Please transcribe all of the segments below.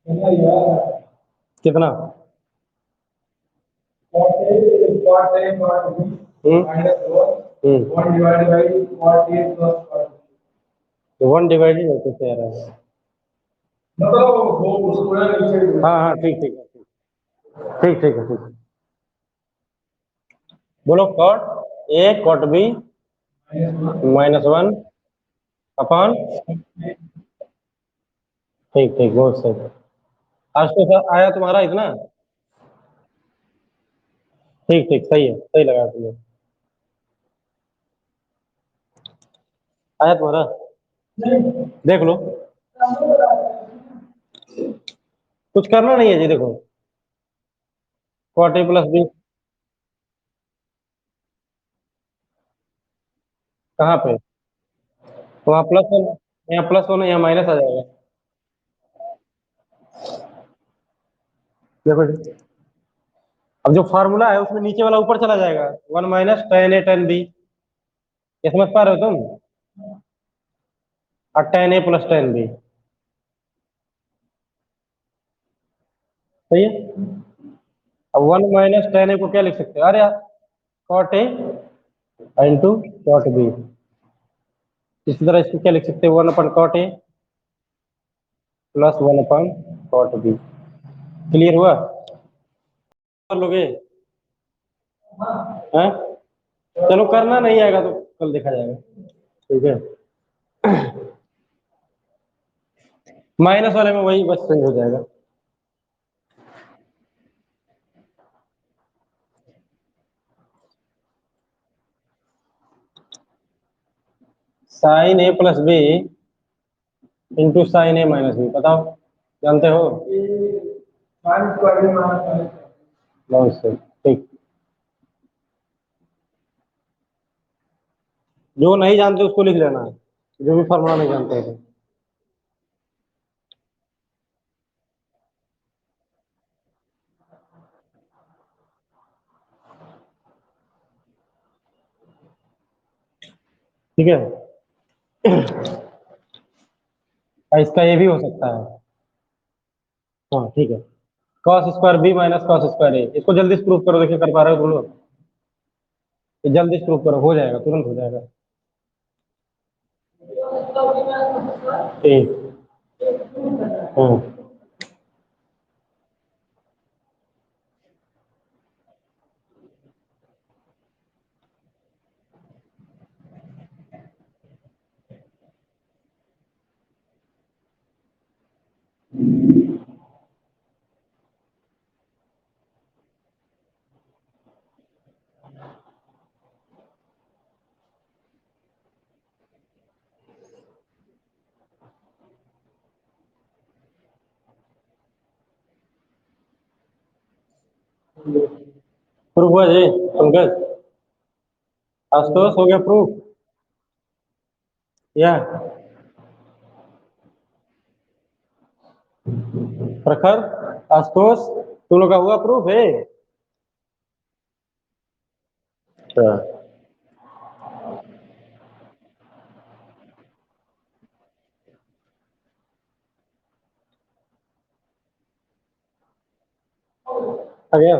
कितना? One divided है कैसे आ रहा है? हाँ हाँ ठीक ठीक ठीक ठीक है ठीक। बोलो cot A cot B -1 upon. ठीक ठीक बहुत सही। आज तो सर आया तुम्हारा इतना। ठीक ठीक सही है, सही लगा तुमने। आया तुम्हारा, देख लो। कुछ करना नहीं है जी, देखो कॉट ए प्लस बी कहाँ पे? वहाँ +1, यहाँ +1 है, यहाँ माइनस आ जाएगा। देखो जी, अब जो फार्मूला है उसमें नीचे वाला ऊपर चला जाएगा, 1 - tan A tan B। ये समझ पा रहे हो तुम? और tan A + tan B सही है। अब 1 - tan A को क्या लिख सकते हैं? अरे यार, cot A into cot B. इसी तरह इसको क्या लिख सकते हैं? 1/cot A + 1/cot B। Clear हुआ? कर लोगे? हैं? चलो करना नहीं आएगा तो कल देखा जाएगा। ठीक है, माइनस वाले में वही बस चेंज हो जाएगा। sin A + B into sin A - B, बताओ जानते हो? बहुत सही, ठीक। जो नहीं जानते उसको लिख लेना है, जो भी फॉर्मूला नहीं जानते हैं तो। ठीक है, और इसका ये भी हो सकता है। हाँ ठीक है, cos² B - cos²A, इसको जल्दी से प्रूफ करो, देखिए कर पा रहे हो तुम लोग? ये जल्दी से प्रूफ करो, हो जाएगा, तुरंत हो जाएगा। ठीक। हाँ प्रूफ हुआ जी पंकज? आशुतोष हो गया प्रूफ? या प्रखर, आशुतोष, तुम लोग का हुआ प्रूफ है? अच्छा, आ गया।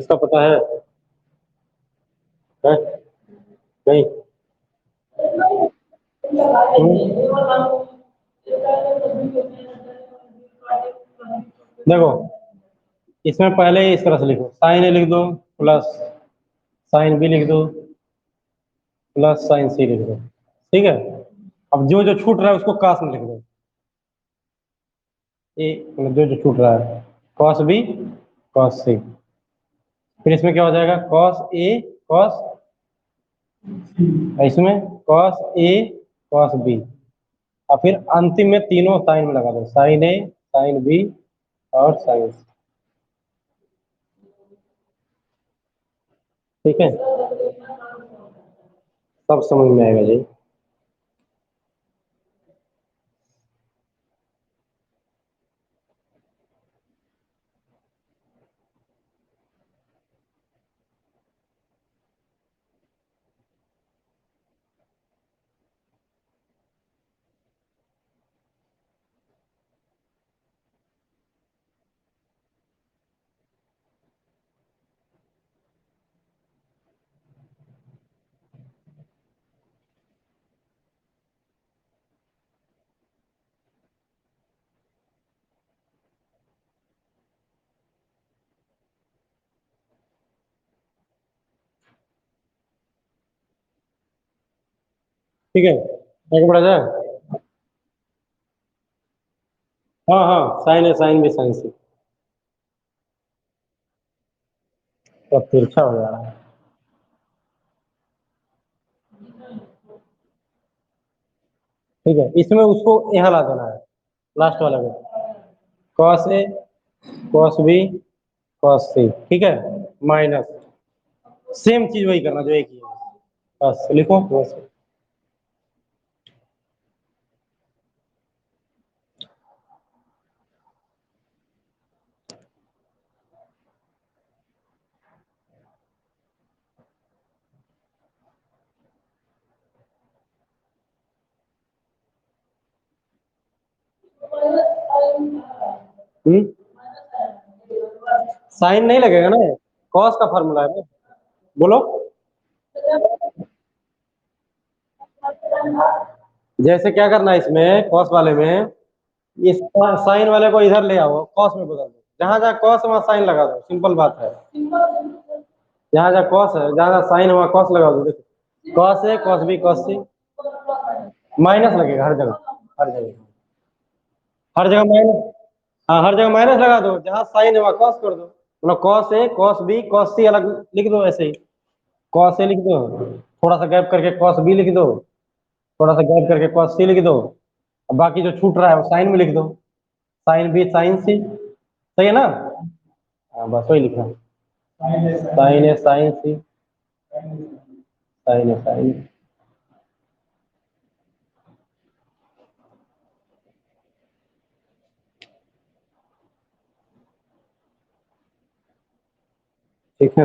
इसका पता है? नहीं। देखो, इसमें पहले इस तरह से लिखो, साइन ए लिख दो प्लस साइन बी लिख दो प्लस साइन सी लिख दो। ठीक है, अब जो जो छूट रहा है उसको कास में लिख दो। ए मतलब जो जो छूट रहा है, कॉस बी कॉस सी। फिर इसमें क्या हो जाएगा, कॉस ए कॉस, इसमें कॉस ए कॉस बी, और फिर अंतिम में तीनों साइन में लगा दो, साइन ए साइन बी और साइन सी। ठीक है, सब समझ में आएगा जी। ठीक है, आगे बढ़ा जाए। हाँ हाँ, sign A sine B sign सी, तो तिरछा हो जा रहा है। ठीक है, इसमें उसको यहाँ ला देना है, लास्ट वाले को, cos A cos B cos सी। ठीक है, माइनस, सेम चीज वही करना जो एक ही है, बस लिखो बस। हम्म, साइन नहीं लगेगा ना, कॉस का फॉर्मूला है ना। बोलो, जैसे क्या करना है इसमें, कॉस वाले में, इस साइन वाले को इधर ले आओ, कॉस में बदल दो, जहां जहां कॉस है वहां साइन लगा दो, सिंपल बात है। जहां जहां कॉस है, जहां जहां साइन है वहां कॉस लगा दो। देखो, cos A cos B cos C, minus लगेगा हर जगह, हर जगह, हर जगह माइनस। हाँ, हर जगह माइनस लगा दो, जहां साइन है वहां कॉस कर दो, मतलब cos A cos B cos सी अलग लिख दो ऐसे ही, कॉस ए लिख दो, थोड़ा सा गैप करके कॉस बी लिख दो, थोड़ा सा गैप करके कॉस सी लिख दो, और बाकी जो छूट रहा है वो साइन में लिख दो, साइन बी साइन सी। सही है ना? हाँ, बस वही लिखा, sign A sign C, sign A sign. ठीक है,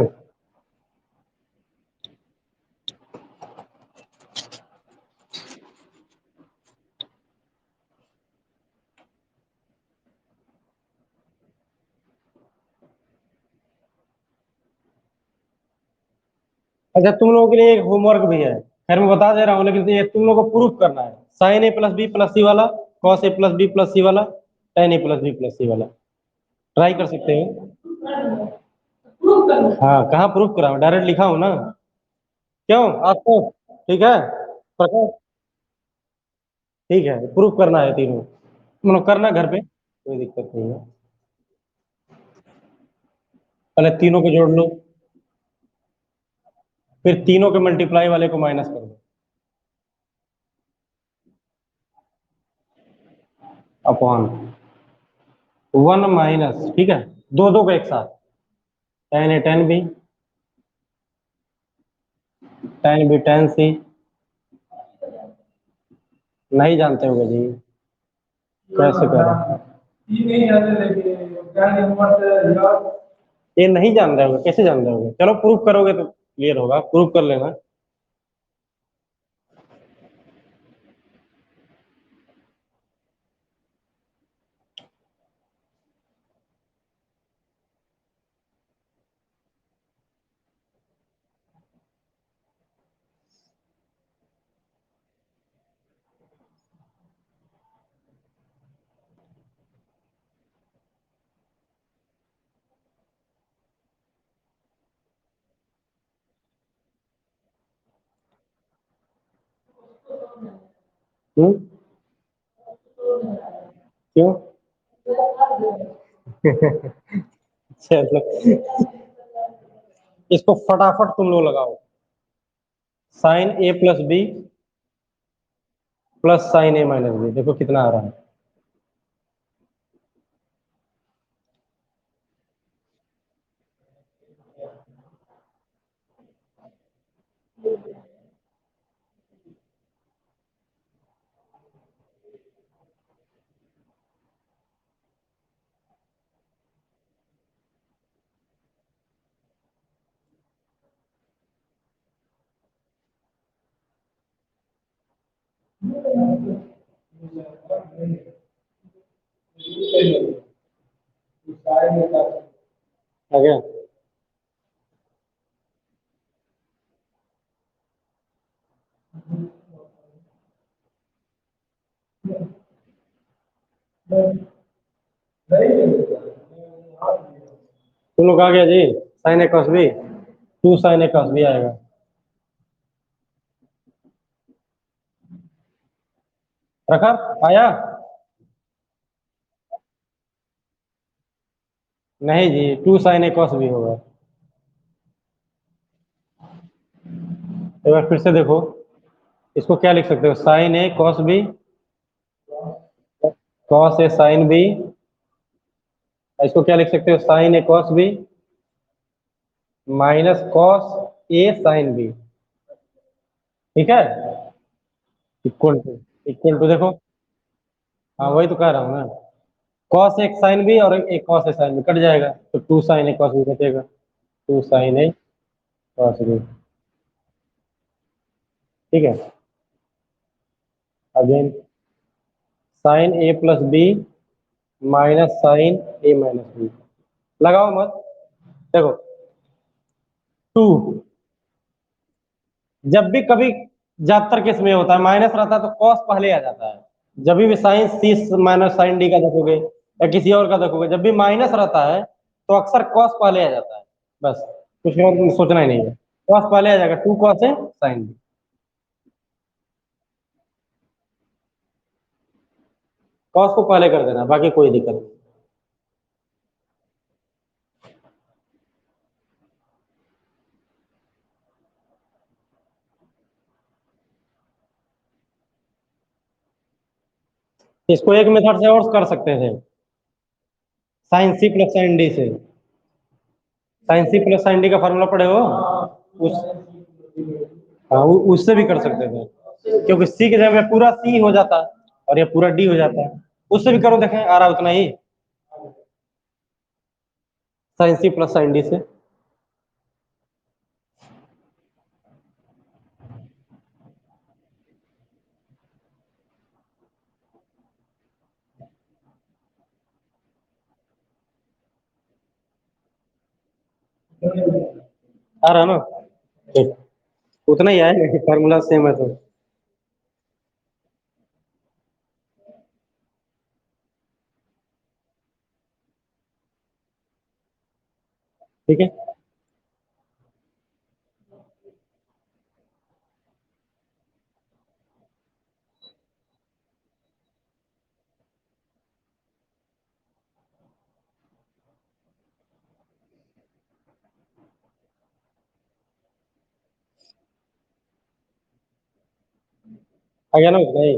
अच्छा तुम लोगों के लिए एक होमवर्क भी है, खैर मैं बता दे रहा हूँ, लेकिन ये तुम लोगों को प्रूफ करना है, sign A plus B plus सी वाला, cos A plus B plus सी वाला, टेन ए प्लस बी प्लस सी वाला, ट्राई कर सकते हो। हाँ, कहाँ प्रूफ करा हूँ, डायरेक्ट लिखा हूँ ना। क्यों आपको? ठीक है प्रकाश, ठीक है, प्रूफ करना है तीनों, मतलब करना घर पे, कोई दिक्कत नहीं है। पहले तीनों को जोड़ लो, फिर तीनों के मल्टीप्लाई वाले को माइनस कर दो, अपॉन वन माइनस, ठीक है, दो दो को एक साथ, tan A tan B, tan B tan C. नहीं जानते होगे जी, कैसे करें? ये नहीं जान रहे होगे, कैसे जान रहे होगे? चलो प्रूफ करोगे तो क्लियर होगा, प्रूफ कर लेना। क्यों? चलो, इसको फटाफट तुम लोग लगाओ। Sign A plus B plus sign A minus B, देखो कितना आ रहा है। आ गया? तुम लोग आ गया जी? Sine A cos B, two sine A cos B आएगा। रखा? आया? नहीं जी, two sine A cos B होगा। एक बार फिर से देखो, इसको क्या लिख सकते हो? Sign A cos B, cos A sine B. इसको क्या लिख सकते हो? Sign A cos B minus cos A sine B. ठीक है? इक्वल टू देखो। हाँ वही तो कह रहा हूँ ना, कॉस एक साइन बी और एक cos A sine B cut जाएगा, तो two sine A cos B बचेगा। Two sine A cos B. ठीक है? Again sine A plus B minus sine A minus B. लगाओ मत। देखो, टू, जब भी कभी ज्यादातर केस में होता है माइनस रहता है तो कॉस पहले आ जाता है। जब भी साइन सी माइनस साइन डी का देखोगे या किसी और का देखोगे, जब भी माइनस रहता है तो अक्सर कॉस पहले आ जाता है। बस, कुछ और सोचना ही नहीं है, कॉस पहले आ जाएगा, टू कॉस है साइन डी। कॉस को पहले कर देना, बाकी कोई दिक्कत नहीं। इसको एक मेथड से और कर सकते थे, sine C plus sine D से। Sine C plus sine D का फॉर्मूला पढ़े हो? उस हाँ, उससे भी कर सकते थे, क्योंकि सी की जगह पे पूरा सी हो जाता और ये पूरा डी हो जाता है। उससे भी करो, देखें आ रहा उतना ही। Sine C plus sine D से। आ रहा ना? ठीक, उतना ही आएगा, फार्मूला सेम है तो। ठीक है? आ गया ना उतना ही?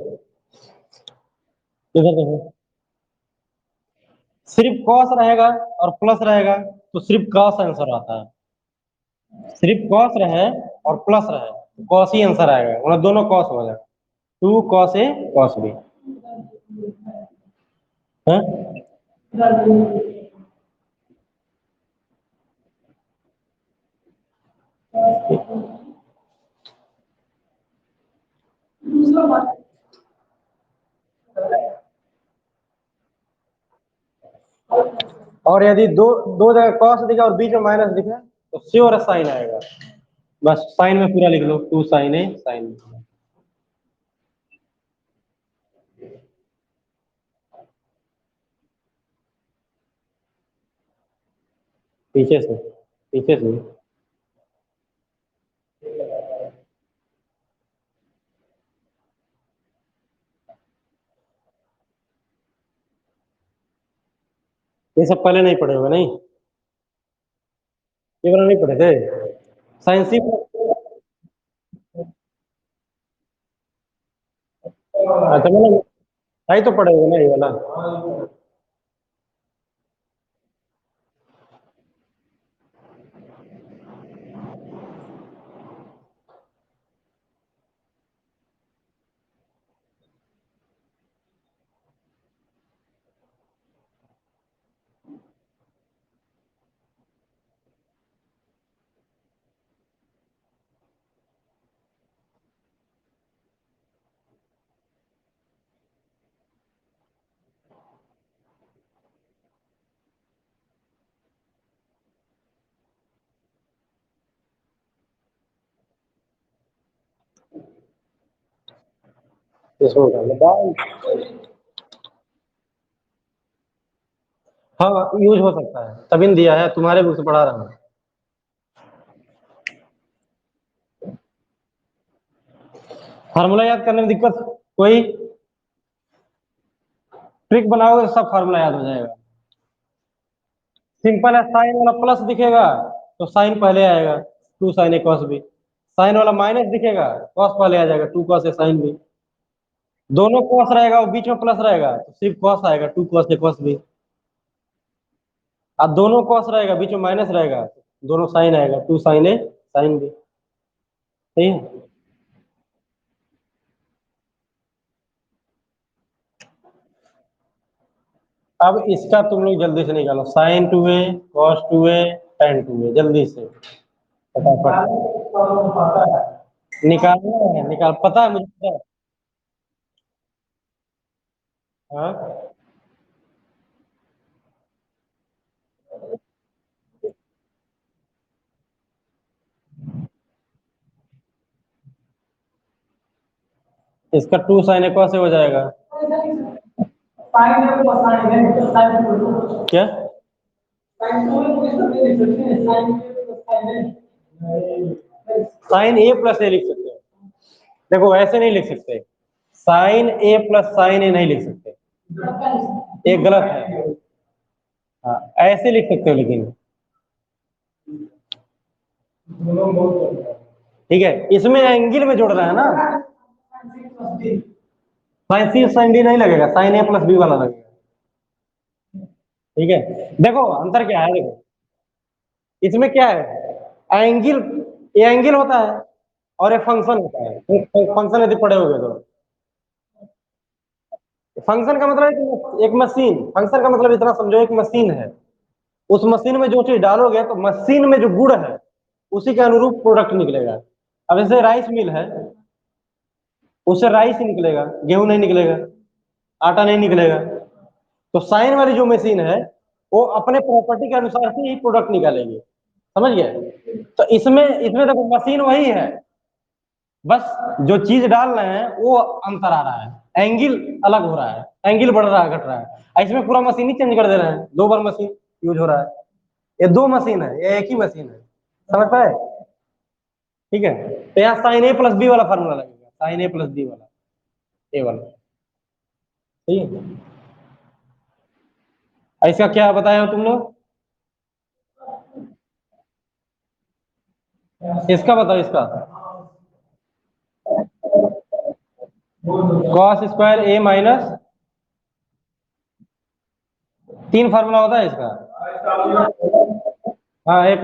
इधर देखो, सिर्फ कॉस रहेगा और प्लस रहेगा तो सिर्फ कॉस आंसर आता है। सिर्फ कॉस रहे और प्लस रहे तो कॉस ही आंसर आएगा, मतलब दोनों कॉस हो जाएगा। Two cos A cos B. हाँ? और यदि दो दो जगह कॉस दिखा और बीच में माइनस दिखा तो श्योर साइन आएगा। बस साइन में पूरा लिख लो, टू साइन ए साइन। पीछे से, पीछे से। ये सब पहले नहीं पढ़े होगे नहीं, ये वाला नहीं पढ़े थे साइन सी। अच्छा मतलब नहीं तो पढ़े होगे ना ये वाला। इसमें उठा लो। हाँ यूज हो सकता है, तभी न दिया है, तुम्हारे बुक से पढ़ा रहा हूँ। फार्मूला याद करने में दिक्कत कोई, ट्रिक बनाओगे तो सब फार्मूला याद हो जाएगा। सिंपल है, साइन वाला प्लस दिखेगा तो साइन पहले आएगा, two sine A cos B. Sine वाला माइनस दिखेगा, कॉस पहले आ जाएगा, two cos A sine B. दोनों कॉस रहेगा और बीच में प्लस रहेगा तो सिर्फ कॉस आएगा, two cos A cos B. अब दोनों कॉस रहेगा, बीच में माइनस रहेगा, दोनों साइन आएगा, two sine A sine B. सही है। अब इसका तुम लोग जल्दी से निकालो, sine two A cos two A tan two A, जल्दी से फटाफट निकालना है, निकाल, पता है मुझे, पता है। हाँ इसका टू साइन ए कॉस से हो जाएगा। क्या साइन ए प्लस ए लिख सकते हो? देखो ऐसे नहीं लिख सकते, साइन ए प्लस साइन ए नहीं लिख सकते, एक गलत है। हाँ ऐसे लिख सकते हो लेकिन, ठीक है, इसमें एंगल में जोड़ रहा है ना, साइन सी साइन डी नहीं लगेगा, साइन ए प्लस बी वाला लगेगा। ठीक है, देखो अंतर क्या है, देखो इसमें क्या है, एंगल, ये एंगल होता है और ये फंक्शन होता है। फंक्शन यदि पढ़े होगे तो, फंक्शन का मतलब है कि एक मशीन, फंक्शन का मतलब इतना समझो, एक मशीन है, उस मशीन में जो चीज डालोगे तो मशीन में जो गुण है उसी के अनुरूप प्रोडक्ट निकलेगा। अब जैसे राइस मिल है, उससे राइस ही निकलेगा, गेहूं नहीं निकलेगा, आटा नहीं निकलेगा। तो साइन वाली जो मशीन है वो अपने प्रॉपर्टी के अनुसार से ही प्रोडक्ट निकालेगी, समझ गए। तो इसमें इसमें देखो मशीन वही है, बस जो चीज डाल रहे हैं वो अंतर आ रहा है, एंगल अलग हो रहा है, एंगल बढ़ रहा है घट रहा है, इसमें पूरा मशीन ही चेंज कर दे रहे हैं, दो बार मशीन यूज हो रहा है। ये दो मशीन है, ये एक ही मशीन है, समझ पाए। ठीक है, तो यहाँ साइन ए प्लस बी वाला फार्मूला लगेगा, साइन ए प्लस बी वाला, ए वाला। ठीक है, इसका क्या बताए हो तुम लोग, इसका बताओ, इसका कॉस स्क्वायर ए माइनस, तीन फार्मूला होता है इसका। हाँ एक,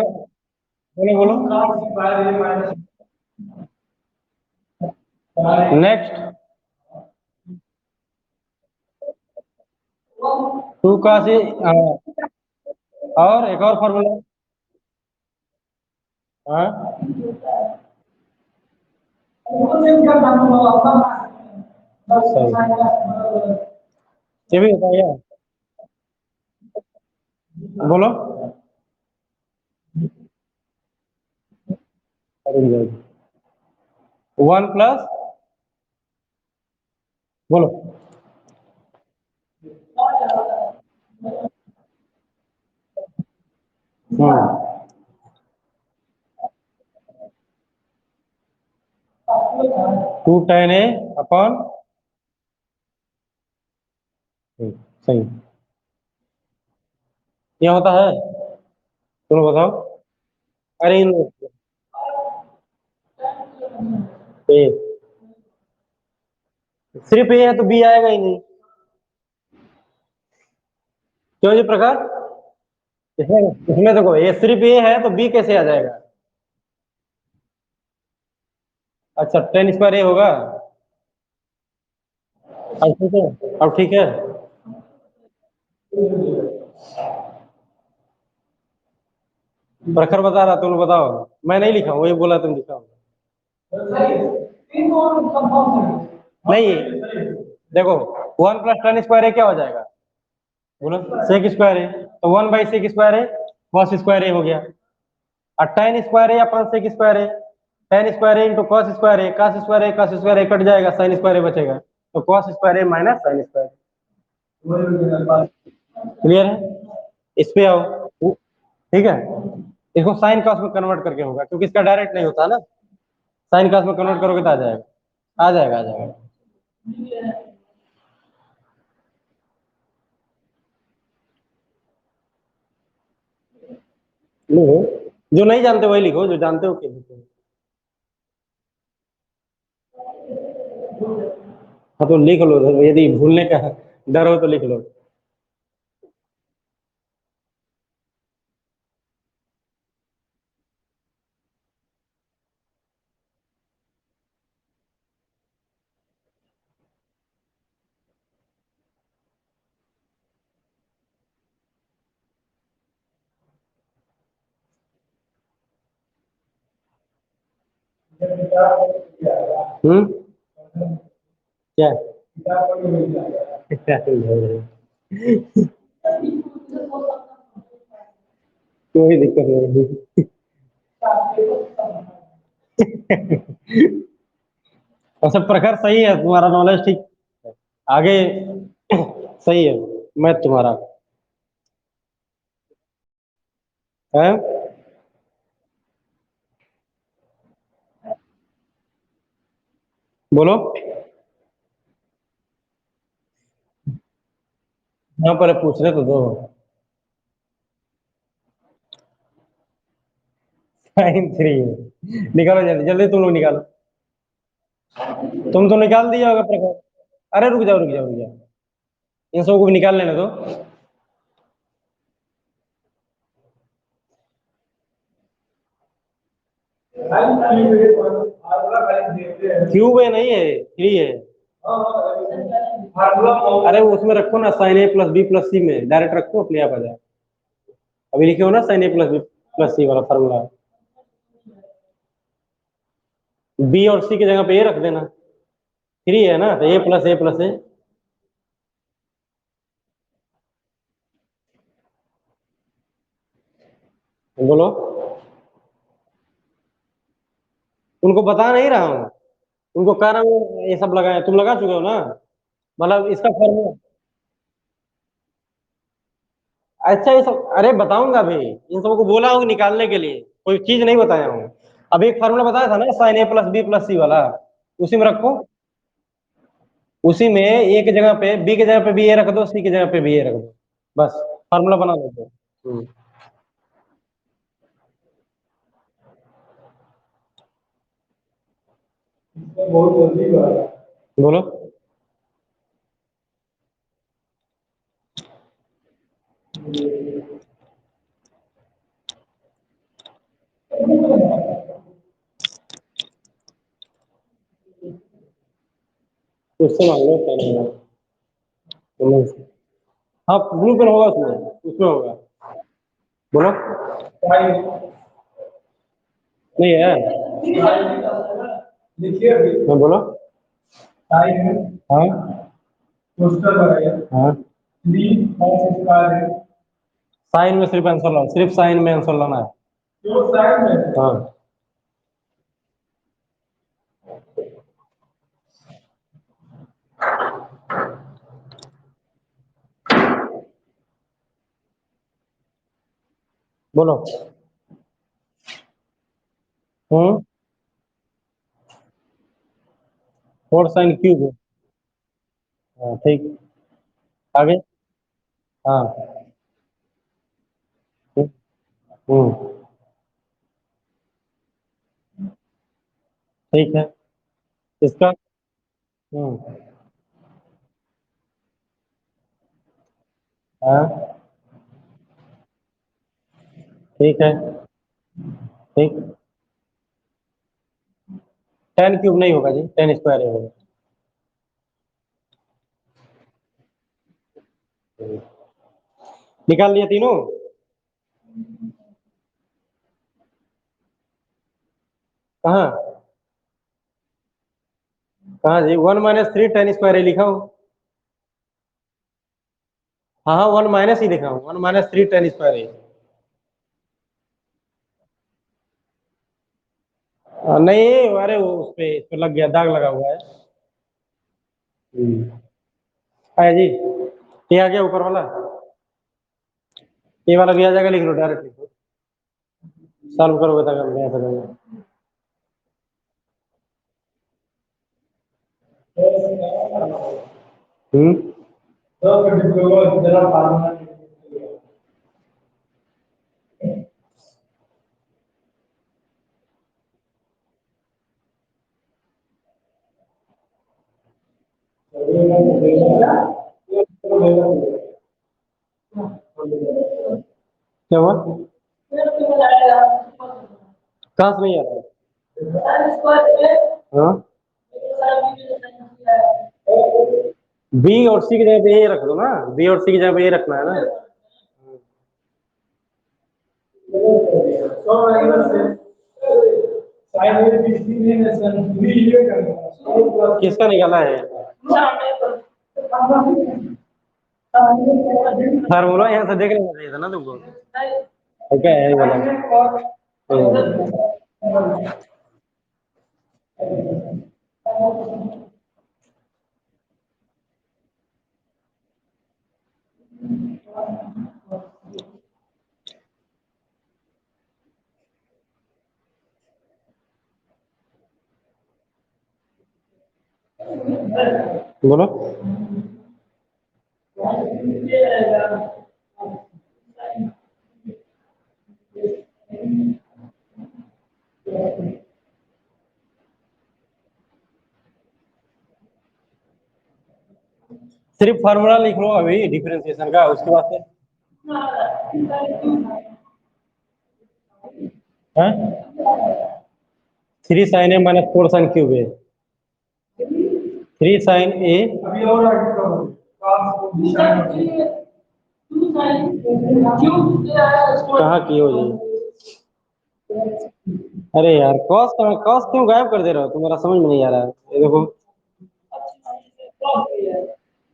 बोलो बोलो, नेक्स्ट टू का से, और एक और फार्मूला। हाँ सही, ये भी होता है, बोलो। वन प्लस, बोलो। टू टेन ए अपॉन, सही, ये होता है? तुम बताओ। अरे इन ए, सिर्फ ए है तो बी आएगा ही नहीं। क्यों जी प्रकार? इसमें इसमें देखो, ये सिर्फ ए है तो बी कैसे आ जाएगा? अच्छा, टेन स्क्वायर ए होगा। अब ठीक है, अब ठीक है। प्रखर बता रहा, तुम बताओ। मैं नहीं लिखा हूँ, ये बोला तुम लिखा हो। नहीं, देखो, वन प्लस टेन स्क्वायर है क्या हो जाएगा? बोलो। सेक स्क्वायर है तो वन बाई सेक स्क्वायर है, कॉस स्क्वायर है हो गया। और टेन स्क्वायर है अपन सेक स्क्वायर है, टेन स्क्वायर है इंटू कॉस स्क्वायर है, कॉस स्क्वायर है कॉस स्क्वायर है, कट जाएगा, साइन स्क्वायर है बचेगा, तो कॉस स्क्वायर है माइनस साइन स्क्वायर। क्लियर है? इस पे आओ। ठीक है, इसको साइन कॉस में कन्वर्ट करके होगा, क्योंकि इसका डायरेक्ट नहीं होता ना। साइन कॉस में कन्वर्ट करोगे तो आ जाएगा, आ जाएगा, आ जाएगा। लिखो, जो नहीं जानते वही लिखो, जो जानते हो क्यों लिखो। हाँ तो लिख लो, यदि भूलने का डर हो तो लिख लो। हम्म, क्या? क्या कोई दिक्कत नहीं। और सब प्रकार सही है, तुम्हारा नॉलेज ठीक आगे सही है। मैं तुम्हारा है। बोलो। यहाँ पर पूछ रहे तो दो। साइन थ्री है, निकालो जल्दी जल्दी, तुम लोग निकालो। तुम तो निकाल दिया होगा प्रकार। अरे रुक जाओ, रुक जाओ, रुक जाओ, इन सबको भी निकाल लेने दो। क्यूब है नहीं है, थ्री है। अरे उसमें रखो ना, sign A plus B plus सी में डायरेक्ट रखो, अपने आप आ जाए। अभी लिखे हो ना sign A plus B plus सी वाला फॉर्मूला। बी और सी की जगह पे ए रख देना। थ्री है ना, तो ए प्लस ए प्लस ए। बोलो। उनको बता नहीं रहा हूँ, उनको कह रहा हूँ ये सब लगाए, तुम लगा चुके हो ना। मतलब इसका फॉर्मूला। अच्छा, ये सब अरे बताऊंगा अभी, इन सबको बोला हूँ निकालने के लिए, कोई चीज नहीं बताया हूँ। अभी एक फॉर्मूला बताया था ना, sign A plus B plus सी वाला, उसी में रखो। उसी में ए की जगह पे बी की जगह पे भी ए रख दो, सी की जगह पे भी ए रख दो, बस फॉर्मूला बना दो। बहुत जल्दी बात है। बोलो। उससे मांग लो, क्या नहीं है। हाँ, ब्लू पेन होगा उसमें, उसमें होगा। बोलो। नहीं है? हाँ बोलो। हाँ हाँ। साइन में सिर्फ आंसर लाओ, सिर्फ साइन में आंसर लाना है। हाँ। बोलो। हम्म, फोर साइन क्यूब है। हाँ ठीक। आगे। हाँ ठीक है। इसका। हम्म। हाँ। ठीक है। ठीक। 10 क्यूब नहीं होगा जी, 10 स्क्वायर ही होगा। निकाल लिया तीनों। कहाँ? कहाँ जी? 1 - 3 10 स्क्वायर ही लिखा हूँ। हाँ हाँ, 1 - ही लिखा हूँ, 1 - 3 10 स्क्वायर ही। नहीं, अरे वो उस पे लग गया, दाग लगा हुआ है। आया जी। ये आ गया ऊपर वाला। ये वाला भी आ जाएगा, लिख लो डायरेक्ट, लिख लो। सॉल्व करोगे तब मैं बताऊंगा। हम्म। क्या हुआ? कहाँ से नहीं आ रहा है? हाँ। बी और सी की जगह पे ये रख दो ना, बी और सी की जगह पे ये रखना है ना। किसका निकाला है? फार्मूला यहाँ से देख लेना चाहिए था ना तुमको। क्या है ये वाला? बोलो। सिर्फ फार्मूला लिख लो अभी डिफरेंशिएशन का, उसके बाद से। हाँ? 3 sin A - 4 sin क्यूब है। 3 sin A। कहाँ की हो जी? अरे यार, कॉस कहाँ, कॉस क्यों गायब कर दे रहे हो? तुम्हारा समझ में नहीं आ रहा है। ये देखो।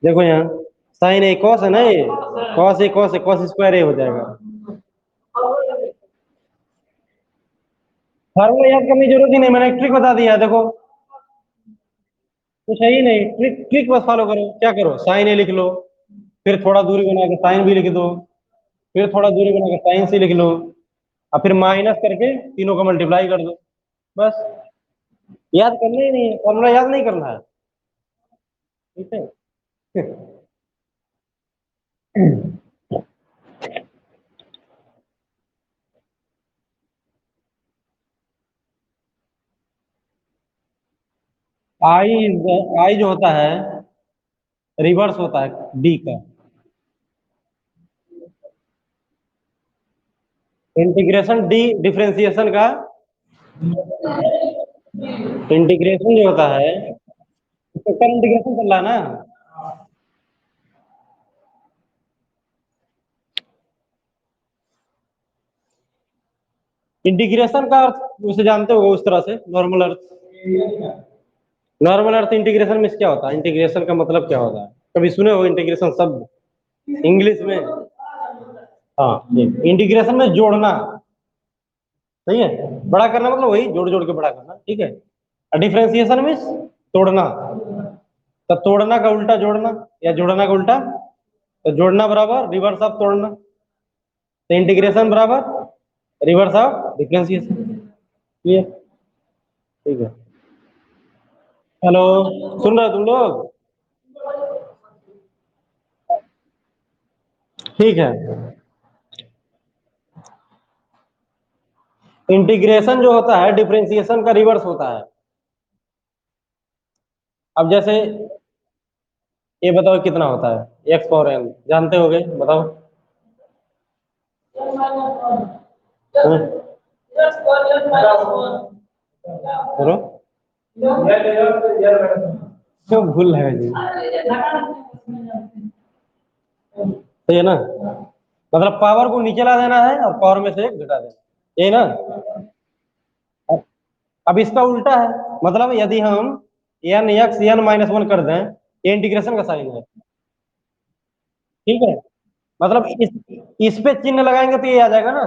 देखो यहाँ। साइन ए कॉस है ना, ये कॉस ए कॉस है, कॉस स्क्वायर ए हो जाएगा। फार्मूला याद करने की जरूरत ही नहीं, मैंने ट्रिक बता दिया, देखो। कुछ है ही नहीं, ट्रिक ट्रिक बस फॉलो करो। क्या करो, साइन ए लिख लो, फिर थोड़ा दूरी बना के साइन बी लिख दो, फिर थोड़ा दूरी बना के साइन सी लिख लो, और फिर माइनस करके तीनों को मल्टीप्लाई कर दो। बस। याद करना ही नहीं है, फॉर्मूला याद नहीं करना है। ठीक है। आई। आई जो होता है, रिवर्स होता है डी का। इंटीग्रेशन डी डिफरेंशिएशन का। इंटीग्रेशन जो होता है, उसका कर इंटीग्रेशन चल रहा है ना। इंटीग्रेशन का अर्थ उसे जानते हो उस तरह से, नॉर्मल अर्थ। नॉर्मल अर्थ इंटीग्रेशन में क्या होता है, इंटीग्रेशन का मतलब क्या होता है? कभी सुने हो इंटीग्रेशन शब्द इंग्लिश में? हाँ, इंटीग्रेशन में जोड़ना। सही है। बड़ा करना मतलब वही जोड़ जोड़ के बड़ा करना, ठीक है। डिफरेंशिएशन में तोड़ना। तो तोड़ना का उल्टा जोड़ना, या जोड़ना का उल्टा। तो जोड़ना बराबर रिवर्स ऑफ तोड़ना। तो इंटीग्रेशन बराबर रिवर्स ऑफ डिफरेंशिएशन। क्लियर? ठीक है। हेलो। सुन रहे हो तुम लोग? ठीक है। इंटीग्रेशन जो होता है डिफरेंशिएशन का रिवर्स होता है। अब जैसे ये बताओ कितना होता है एक्स पावर एन, जानते होगे, बताओ। बोलो। क्यों भूल है जी, सही है ना। मतलब पावर को नीचे ला देना है और पावर में से एक घटा देना, यही ना। अब इसका उल्टा है, मतलब यदि हम n x n minus one कर दें, ये इंटीग्रेशन का साइन है, ठीक है। मतलब इस पे चिन्ह लगाएंगे तो ये आ जाएगा ना,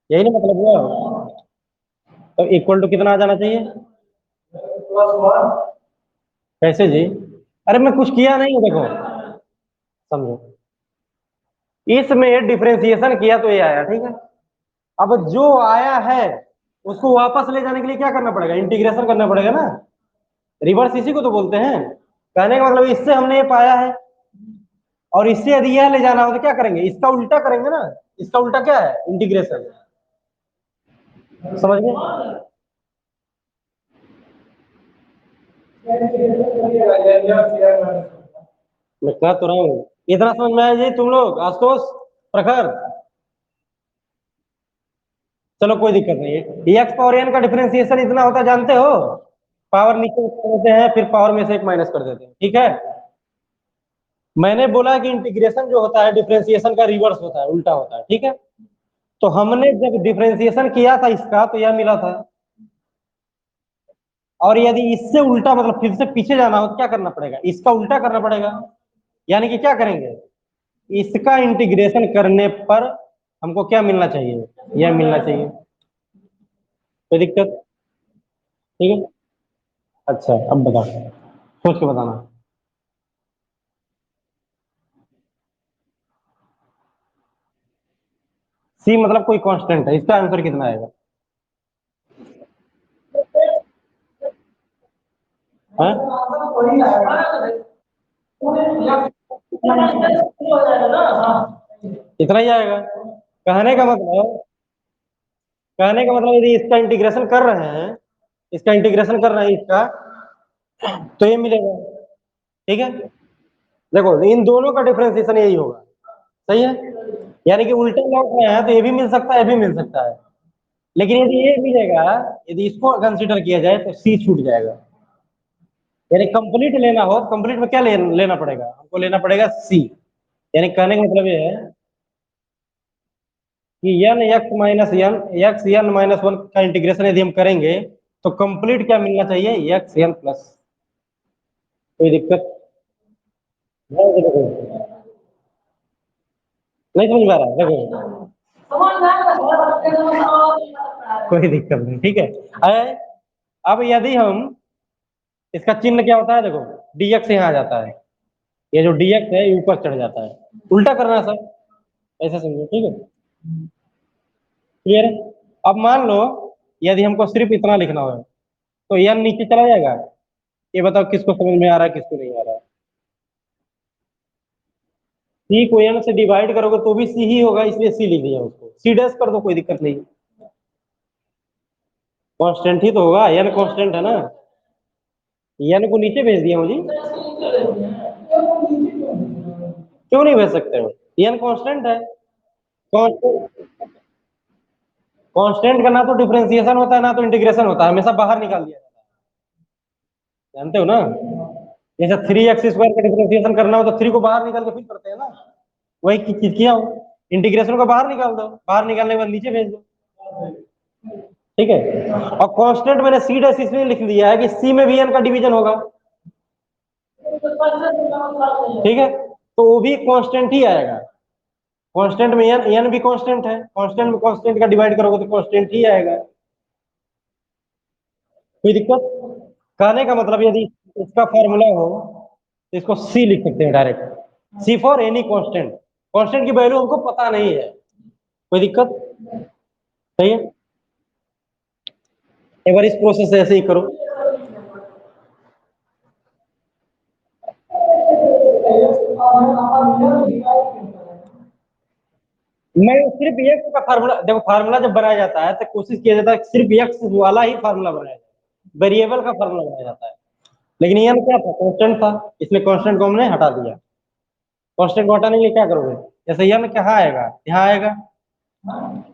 यही ना मतलब हुआ। तो इक्वल टू कितना आ जाना चाहिए, कैसे जी। अरे मैं कुछ किया नहीं हूँ, देखो समझो, इसमें डिफरेंशिएशन किया तो ये आया, ठीक है। अब जो आया है उसको वापस ले जाने के लिए क्या करना पड़ेगा, इंटीग्रेशन करना पड़ेगा ना। रिवर्स इसी को तो बोलते हैं। कहने का मतलब इससे हमने ये पाया है, और इससे यदि यह ले जाना हो तो क्या करेंगे, इसका उल्टा करेंगे ना। इसका उल्टा क्या है, इंटीग्रेशन, समझ गए। मैं कह तो रहा हूँ, इतना समझ में आया जी तुम लोग, आशुतोष, प्रखर। चलो कोई दिक्कत नहीं है, एक्स पावर एन का डिफरेंशिएशन इतना होता है, जानते हो। पावर नीचे कर देते हैं, फिर पावर में से एक माइनस कर देते हैं, ठीक है। मैंने बोला कि इंटीग्रेशन जो होता है डिफरेंशिएशन का रिवर्स होता है, उल्टा होता है, ठीक है। तो हमने जब डिफरेंशिएशन किया था इसका तो यह मिला था, और यदि इससे उल्टा मतलब फिर से पीछे जाना हो तो क्या करना पड़ेगा, इसका उल्टा करना पड़ेगा। यानी कि क्या करेंगे, इसका इंटीग्रेशन करने पर हमको क्या मिलना चाहिए, यह मिलना चाहिए। कोई दिक्कत, ठीक है। अच्छा अब बताओ, सोच के बताना। सी मतलब कोई कांस्टेंट है, इसका आंसर कितना आएगा, हाँ? इतना ही आएगा। कहने का मतलब, कहने का मतलब यदि इसका इंटीग्रेशन कर रहे हैं, इसका इंटीग्रेशन कर रहे हैं इसका, तो ये मिलेगा, ठीक है। देखो इन दोनों का डिफरेंशिएशन यही होगा, सही है। यानी कि उल्टा लौट रहे हैं तो ये भी मिल सकता है, ये भी मिल सकता है। लेकिन यदि ये मिलेगा, यदि इसको कंसीडर किया जाए तो सी छूट जाएगा। यानी कंप्लीट लेना हो, कंप्लीट में क्या लेना पड़ेगा, हमको लेना पड़ेगा सी। यानी कहने का मतलब ये है कि n x minus n, x n minus one का इंटीग्रेशन यदि हम करेंगे तो कंप्लीट क्या मिलना चाहिए, एक्स एन प्लस। कोई दिक्कत नहीं समझ में आ रहा है, देखो कोई दिक्कत नहीं, ठीक है। अब यदि हम, इसका चिन्ह क्या होता है, देखो dx यहाँ आ जाता है, ये जो dx है ये ऊपर चढ़ जाता है, उल्टा करना है सर, ऐसा समझो, ठीक है। क्लियर है। अब मान लो यदि हमको सिर्फ इतना लिखना हो तो यह नीचे चला जाएगा, ये बताओ किसको समझ में आ रहा है, किसको नहीं आ रहा है। सी को एन से डिवाइड करोगे तो भी सी ही होगा, इसलिए सी लिख दिया, उसको सी डैश कर दो, कोई दिक्कत नहीं। कांस्टेंट ही तो होगा, एन कांस्टेंट है ना, एन को नीचे भेज दिया मुझे, क्यों नहीं भेज सकते हो, एन कांस्टेंट है। कांस्टेंट, कांस्टेंट का ना तो डिफरेंशिएशन होता है ना तो इंटीग्रेशन होता है, हमेशा बाहर निकाल दिया जाता है, जानते हो ना। जैसे थ्री एक्स स्क्वायर का डिफरेंशिएशन करना हो तो थ्री को बाहर निकाल के फिर करते हैं ना, वही चीज किया हो। इंटीग्रेशन को बाहर निकाल दो, बाहर निकालने के बाद नीचे भेज दो, ठीक है। और कांस्टेंट मैंने सी डैश इसलिए लिख दिया है कि सी में भी एन का डिवीजन होगा, ठीक है। तो वो भी कांस्टेंट ही आएगा, कांस्टेंट में एन, एन भी कांस्टेंट है, कांस्टेंट में कांस्टेंट का डिवाइड करोगे तो कांस्टेंट ही आएगा। कोई दिक्कत, कहने का मतलब यदि इसका फॉर्मूला हो तो इसको सी लिख सकते हैं direct, C for any constant, constant की वैल्यू हमको पता नहीं है, कोई दिक्कत, सही है। एक बार इस प्रोसेस से ऐसे ही करो। मैं सिर्फ एक्स का फार्मूला देखो, फार्मूला जब बनाया जाता है तो कोशिश किया जाता है सिर्फ एक्स वाला ही फार्मूला बनाया जाए, वेरिएबल का फार्मूला बनाया जाता है। लेकिन यहाँ क्या था, कांस्टेंट था, इसलिए कांस्टेंट को हमने हटा दिया। कांस्टेंट को हटाने के लिए क्या करोगे, जैसे यहाँ कहाँ आएगा, यहाँ आएगा।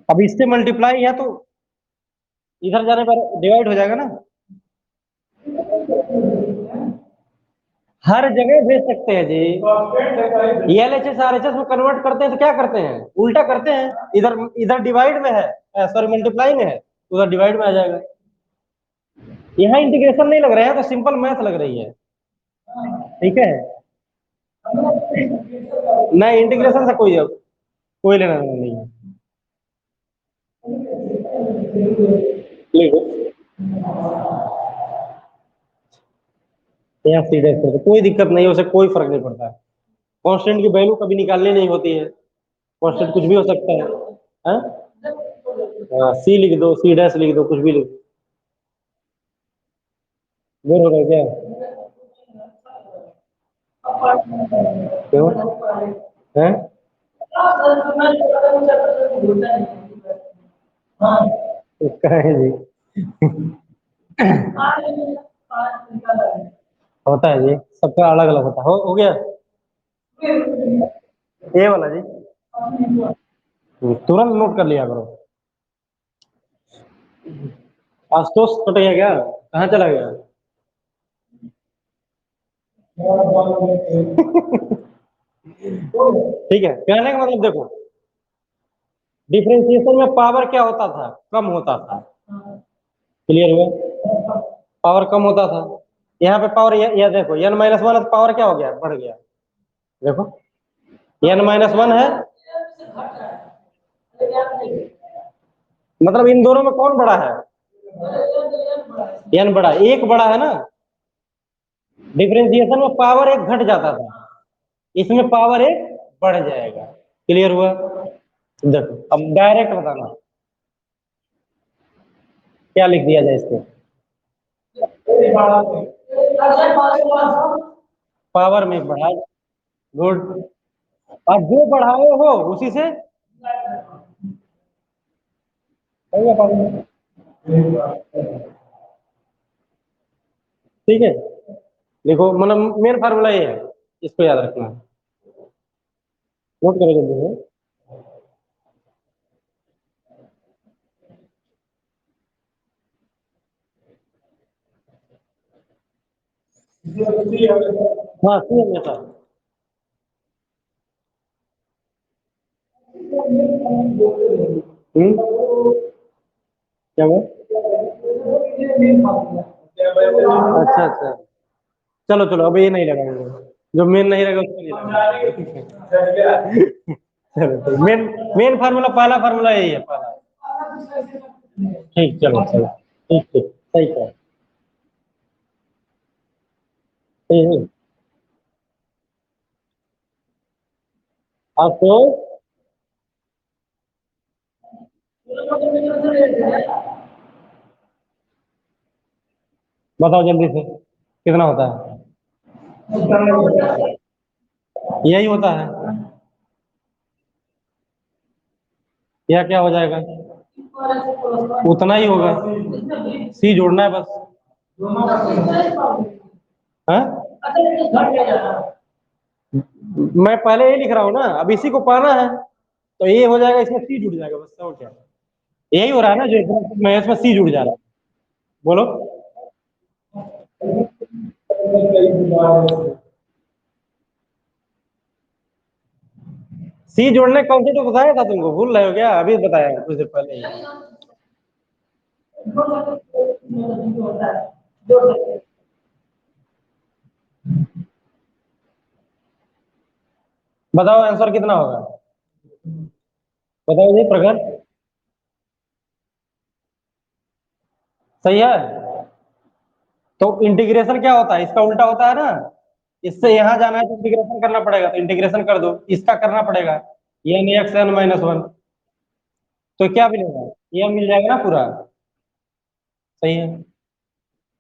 अब इससे मल्टीप्लाई है तो इधर जाने पर डिवाइड हो जाएगा ना। हर जगह भेज सकते हैं जी। एलएचएस आरएचएस में कन्वर्ट करते हैं तो क्या करते हैं, उल्टा करते हैं। इधर इधर डिवाइड में है, सॉरी मल्टीप्लाई में है, उधर डिवाइड में आ जाएगा। यहाँ इंटीग्रेशन नहीं लग रहा है तो सिंपल मैथ लग रही है। ठीक है, नहीं इंटीग्रेशन से कोई लेना देना नहीं है। लिखो यहाँ सी डैश करके कोई दिक्कत नहीं है, उसे कोई फर्क नहीं पड़ता है। कांस्टेंट की वैल्यू कभी निकालनी नहीं होती है, कांस्टेंट कुछ भी हो सकता है। हाँ? सी लिख दो, सी डैश लिख दो, कुछ भी लिख। बोर हो रहा है क्या? क्यों है? इसका है जी। होता है जी, सबका अलग अलग होता है। हो गया ये वाला जी। तुरंत नोट कर लिया करो। आशुतोष कट गया क्या, कहाँ चला गया? ठीक है, कहने का मतलब देखो, डिफरेंशिएशन में पावर क्या होता था, कम होता था। क्लियर हुआ, पावर कम होता था। यहाँ पे पावर यह देखो n माइनस वन, पावर क्या हो गया, बढ़ गया। देखो n माइनस वन है, मतलब इन दोनों में कौन बड़ा है, n बड़ा, एक बड़ा है ना। डिफरेंशिएशन में पावर एक घट जाता था, इसमें पावर एक बढ़ जाएगा। क्लियर हुआ? देखो अब डायरेक्ट बताना क्या लिख दिया जाए इसको। पावर में बढ़ा, गुड। अब जो बढ़ाए हो उसी से ठीक है। देखो मतलब मेन फार्मूला ये है, इसको याद रखना। नोट करो जल्दी से। हाँ सी हमेशा। क्या हुआ? अच्छा अच्छा, चलो चलो अब ये नहीं लगाएंगे, जो मेन नहीं रहेगा उसको नहीं लगाएंगे। चलो तो मेन मेन फार्मूला, पहला फार्मूला यही है, पहला। ठीक, चलो चलो, ठीक ठीक, सही है। सही है। आपको बताओ जल्दी से कितना होता है। यही होता है, यह क्या हो जाएगा, उतना ही होगा, सी जोड़ना है बस। हाँ? मैं पहले ये लिख रहा हूँ ना, अब इसी को पाना है तो ये हो जाएगा, इसमें सी जुड़ जाएगा बस, और क्या। यही हो रहा है ना जो मैं इसमें सी जुड़ जा रहा है। बोलो। सी जोड़ने कॉन्सेप्ट तो बताया था तुमको, भूल रहे हो क्या, अभी बताया कुछ देर पहले ही। बताओ आंसर कितना होगा, बताओ जी प्रखर। सही है। तो इंटीग्रेशन क्या होता है, इसका उल्टा होता है ना। इससे यहां जाना है तो इंटीग्रेशन करना पड़ेगा, तो इंटीग्रेशन कर दो, इसका करना पड़ेगा, n x n minus one. तो क्या मिलेगा, ये मिल जाएगा ना पूरा। सही है,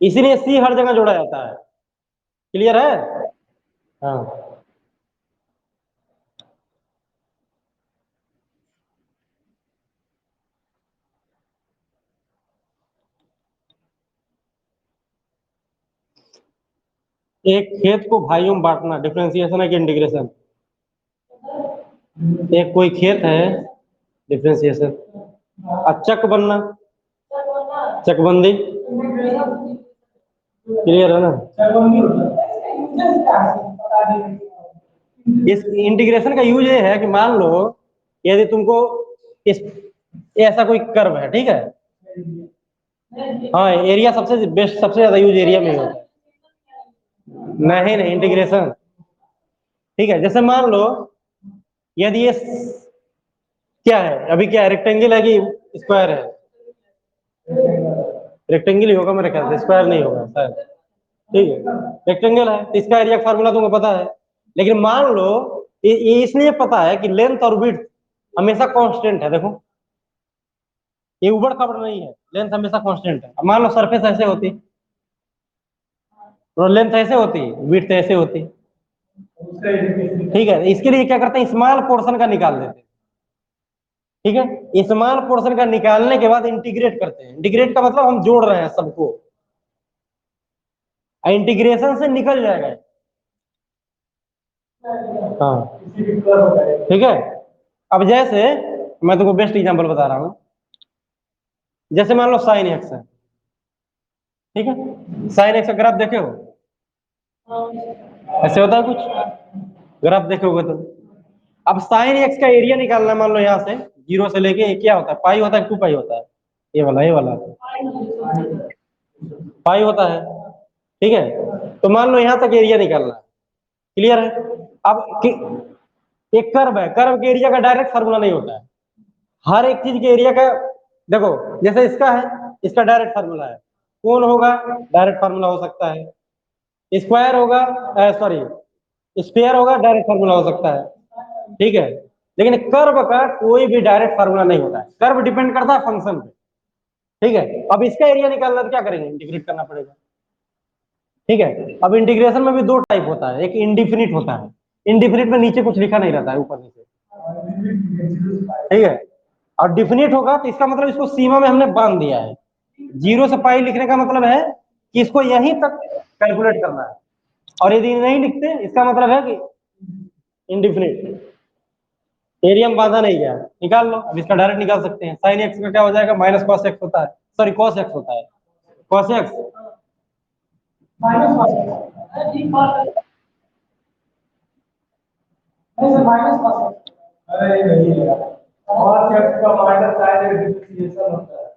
इसीलिए सी हर जगह जोड़ा जाता है। क्लियर है? हाँ। एक खेत को भाइयों में बांटना डिफरेंशिएशन है कि इंटीग्रेशन? एक कोई खेत है, डिफरेंशिएशन। चक बनना, चकबंदी, क्लियर है ना? इस इंटीग्रेशन का यूज ये है कि मान लो यदि तुमको इस ऐसा कोई कर्व है, ठीक है? हाँ, एरिया सबसे बेस्ट, सबसे ज्यादा यूज एरिया में ही होता है। नहीं इंटीग्रेशन, ठीक है? जैसे मान लो यदि ये क्या है, अभी क्या है, रेक्टेंगल है कि स्क्वायर है? रेक्टेंगल ही होगा मेरे ख्याल से, स्क्वायर नहीं होगा शायद। ठीक है, रेक्टेंगल है तो इसका एरिया फार्मूला तुमको पता है। लेकिन मान लो ये इसलिए पता है कि लेंथ और विड्थ हमेशा कांस्टेंट है। देखो ये उबड़ खाबड़ नहीं है, लेंथ हमेशा कांस्टेंट है। अब मान लो सरफेस ऐसे होती तो लेंथ ऐसे होती, विड्थ ऐसे होती, ठीक है? इसके लिए क्या करते हैं, स्मॉल पोर्शन का निकाल देते हैं, ठीक है? स्मॉल पोर्शन का निकालने के बाद इंटीग्रेट करते हैं। इंटीग्रेट का मतलब हम जोड़ रहे हैं सबको, इंटीग्रेशन से निकल जाएगा। हाँ ठीक है। अब जैसे मैं तुमको बेस्ट एग्जांपल बता रहा हूं, जैसे मान लो साइन एक्स है, ठीक है? साइन एक्स का ग्राफ देखे हो? ऐसे होता है कुछ, ग्राफ देखोगे तो। अब साइन एक्स का एरिया निकालना, मान लो यहाँ से जीरो से लेके क्या होता है, पाई होता है, 2 पाई होता है? ये वाला पाई होता है, ठीक है? तो मान लो यहाँ तक एरिया निकालना है, क्लियर है? अब एक कर्व है, कर्व के एरिया का डायरेक्ट फार्मूला नहीं होता है। हर एक चीज के एरिया का, देखो जैसे इसका है, इसका डायरेक्ट फार्मूला है। कोण होगा, डायरेक्ट फार्मूला हो सकता है। स्क्वायर होगा, सॉरी स्क्वायर होगा, डायरेक्ट फार्मूला हो सकता है, ठीक है? लेकिन कर्व का कोई भी डायरेक्ट फार्मूला नहीं होता है, कर्व डिपेंड करता है फंक्शन पे, ठीक है? अब इसका एरिया निकालना तो क्या करेंगे, इंटीग्रेट करना पड़ेगा, ठीक है? अब इंटीग्रेशन में भी दो टाइप होता है, एक इंडिफिनिट होता है। इंडिफिनिट में नीचे कुछ लिखा नहीं रहता है, ऊपर नीचे, ठीक है? और डिफिनिट होगा तो इसका मतलब इसको सीमा में हमने बांध दिया है। जीरो से पाई लिखने का मतलब है कि इसको यहीं तक कैलकुलेट करना है, और यदि नहीं लिखते इसका मतलब है कि इंडिफिनिट, एरिया में बांधा नहीं गया है। निकाल लो, अब इसका डायरेक्ट निकाल सकते हैं। साइन एक्स का क्या हो जाएगा, माइनस कॉस एक्स होता है, सॉरी कॉस एक्स होता है, cos x minus cos x. अरे नहीं यार, कॉस एक्स का माइनस साइन डिफरेंशिएशन होता है,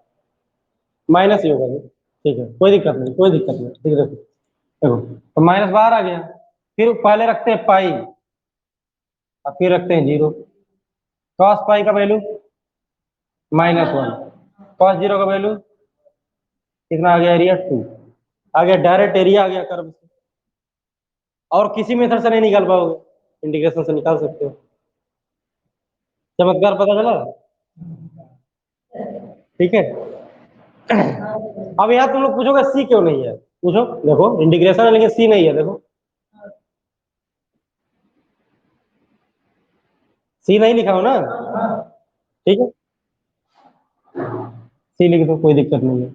माइनस ही होगा जी। ठीक है, कोई दिक्कत नहीं, कोई दिक्कत नहीं, ठीक है? देखो तो माइनस बाहर आ गया, फिर पहले रखते हैं पाई और फिर रखते हैं जीरो। कॉस पाई का वैल्यू -1, कॉस जीरो का वैल्यू कितना आ गया, एरिया 2 आ गया, डायरेक्ट एरिया आ गया कर्व से। और किसी मेथड से नहीं निकाल पाओगे, इंटीग्रेशन से निकाल सकते हो। चमत्कार पता चला, ठीक है? अब यहाँ तुम लोग पूछोगे सी क्यों नहीं है, पूछो। देखो इंटीग्रेशन है लेकिन सी नहीं है, देखो सी नहीं लिखा हो ना, ठीक है? सी लिख दो, कोई दिक्कत नहीं है।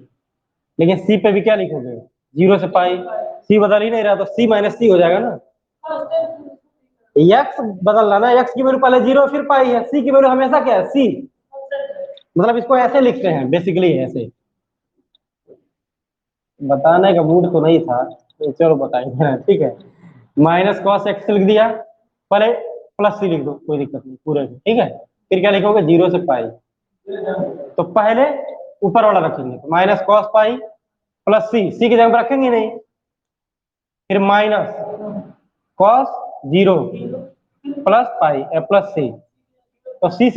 लेकिन सी पे भी क्या लिखोगे, जीरो से पाई, सी बदल ही नहीं रहा तो सी माइनस सी हो जाएगा ना। एक्स बदलना ना, एक्स की वैल्यू पहले जीरो फिर पाई है, सी की वैल्यू हमेशा क्या है, सी। मतलब इसको ऐसे लिखते हैं बेसिकली, ऐसे। बताने का मूड तो नहीं था, तो चलो बताएंगे, ठीक है? माइनस कॉस एक्स लिख दिया, पहले प्लस सी लिख दो, कोई दिक्कत नहीं पूरे में, ठीक है? फिर क्या लिखोगे, जीरो से पाई। तो पहले ऊपर वाला रखेंगे, तो minus cos pi plus C, C की जगह पर रखेंगे नहीं, फिर minus cos zero plus pi plus C, तो सी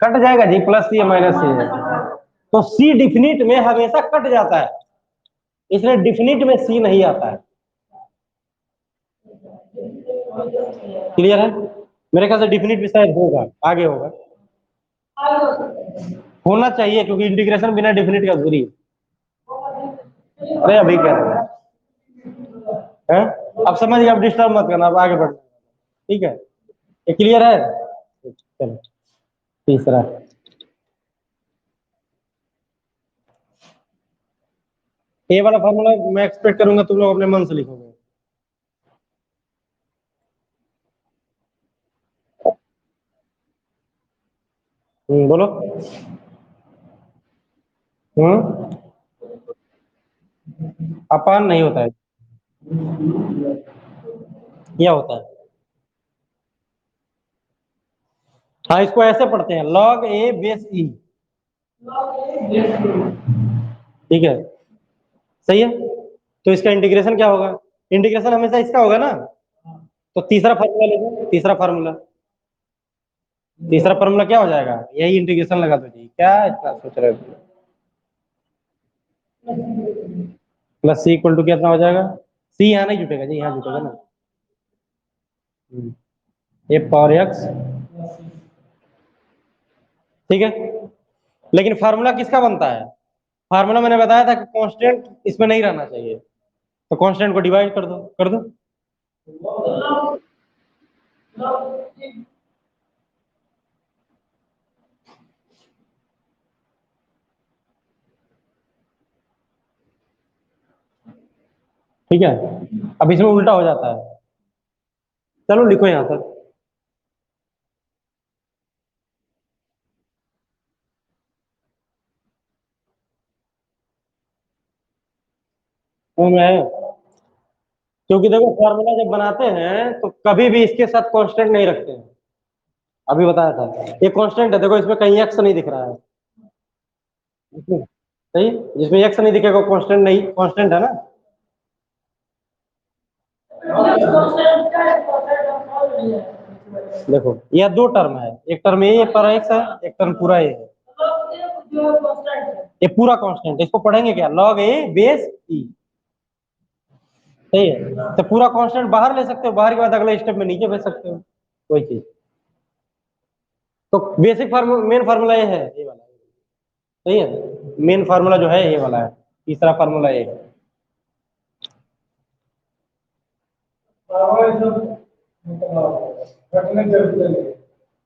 कट जाएगा जी, प्लस सी है माइनस सी है, तो सी डिफिनिट में हमेशा कट जाता है, इसलिए डिफिनिट में सी नहीं आता है। क्लियर है? मेरे ख्याल से डिफिनिट भी शायद होगा, आगे होगा, होना चाहिए, क्योंकि इंटीग्रेशन बिना डिफिनिट का अधूरी है। अरे अभी क्या है, अब समझ गया, अब डिस्टर्ब मत करना, अब आगे बढ़ना, ठीक है? ये क्लियर है? चलो तीसरा, ये वाला फॉर्मूला मैं एक्सपेक्ट करूंगा तुम लोग अपने मन से लिखोगे। बोलो। हम्म। अपान नहीं होता है, यह होता है। हाँ, इसको ऐसे पढ़ते हैं, लॉग ए बेस ई। ठीक है, सही है। तो इसका इंटीग्रेशन क्या होगा? इंटीग्रेशन हमेशा इसका होगा ना। तो तीसरा फार्मूला ले लो, तीसरा फार्मूला। तीसरा फार्मूला क्या हो जाएगा? यही इंटीग्रेशन लगा दो जी, क्या इतना सोच रहे हो? प्लस सी इक्वल टू कितना हो जाएगा? सी यहाँ नहीं जुटेगा जी, यहाँ जुटेगा ना। ए पावर एक्स। ठीक है, लेकिन फार्मूला किसका बनता है? फार्मूला मैंने बताया था कि कांस्टेंट इसमें नहीं रहना चाहिए, तो कांस्टेंट को डिवाइड कर दो, कर दो। ठीक है, अब इसमें उल्टा हो जाता है। चलो लिखो यहाँ तक। मैं, क्योंकि देखो फार्मूला जब बनाते हैं तो कभी भी इसके साथ कांस्टेंट नहीं रखते हैं। अभी बताया था, ये कांस्टेंट है, देखो इसमें कहीं एक्स नहीं दिख रहा है। सही, जिसमें एक्स नहीं दिखेगा कांस्टेंट नहीं, कांस्टेंट है ना। देखो यह दो टर्म है, एक टर्म ये पर एक्स है, एक टर्म पूरा ये है। ये पूरा कांस्टेंट है, इसको पढ़ेंगे क्या? लॉग ए बेस ई। सही है, तो पूरा कांस्टेंट बाहर ले सकते हो, बाहर के बाद अगले स्टेप में नीचे भेज सकते हो, कोई चीज। तो बेसिक फार्मूला, मेन फार्मूला ये है, ये वाला। सही है, मेन फार्मूला जो है ये वाला है, तीसरा फार्मूला ये है।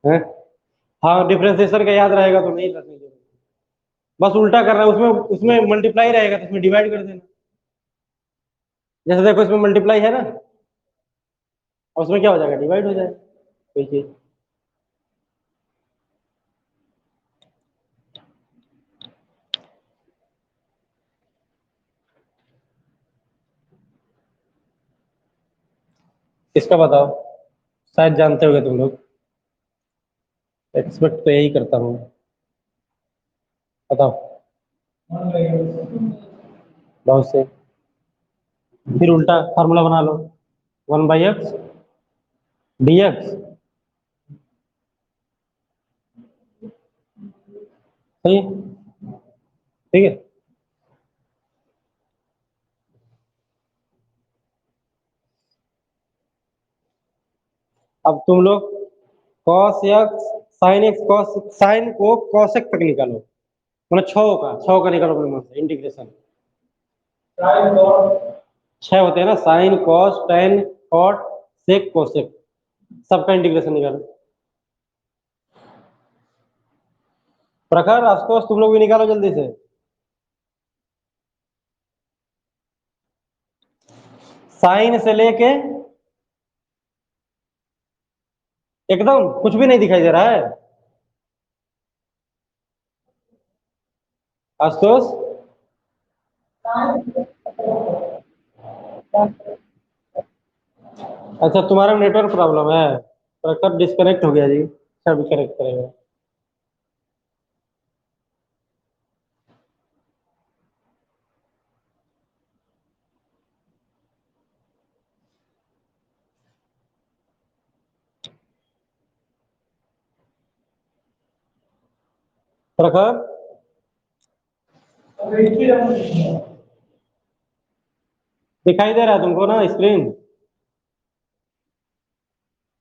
हैं? हाँ, डिफरेंशिएशन का याद रहेगा तो नहीं रखने की, बस उल्टा करना है, उसमें उसमें मल्टीप्लाई रहेगा तो उसमें डिवाइड कर देना। जैसे देखो इसमें मल्टीप्लाई है ना, और उसमें क्या हो जाएगा? डिवाइड हो जाएगा, कोई चीज। इसका बताओ, शायद जानते होगे तुम लोग, एक्सपेक्ट तो यही करता हूँ। बताओ। बहुत से, फिर उल्टा फार्मूला बना लो, 1/x dx। सही है, ठीक है। अब तुम लोग cos x sin x, cos sin को cosec तक निकालो, मतलब छह का निकालो अपने मन से, इंटीग्रेशन। छह होते हैं ना, sine cos tan cot sec cosec, सबका इंटीग्रेशन निकालो। प्रखर आशुतोष तुम लोग भी निकालो जल्दी से। साइन से लेके एकदम कुछ भी नहीं दिखाई दे रहा है आशुतोष। अच्छा, तुम्हारा नेटवर्क प्रॉब्लम है, प्रखर डिस्कनेक्ट हो गया जी, सब कनेक्ट करेगा। प्रखर दिखाई दे रहा है तुमको ना स्क्रीन?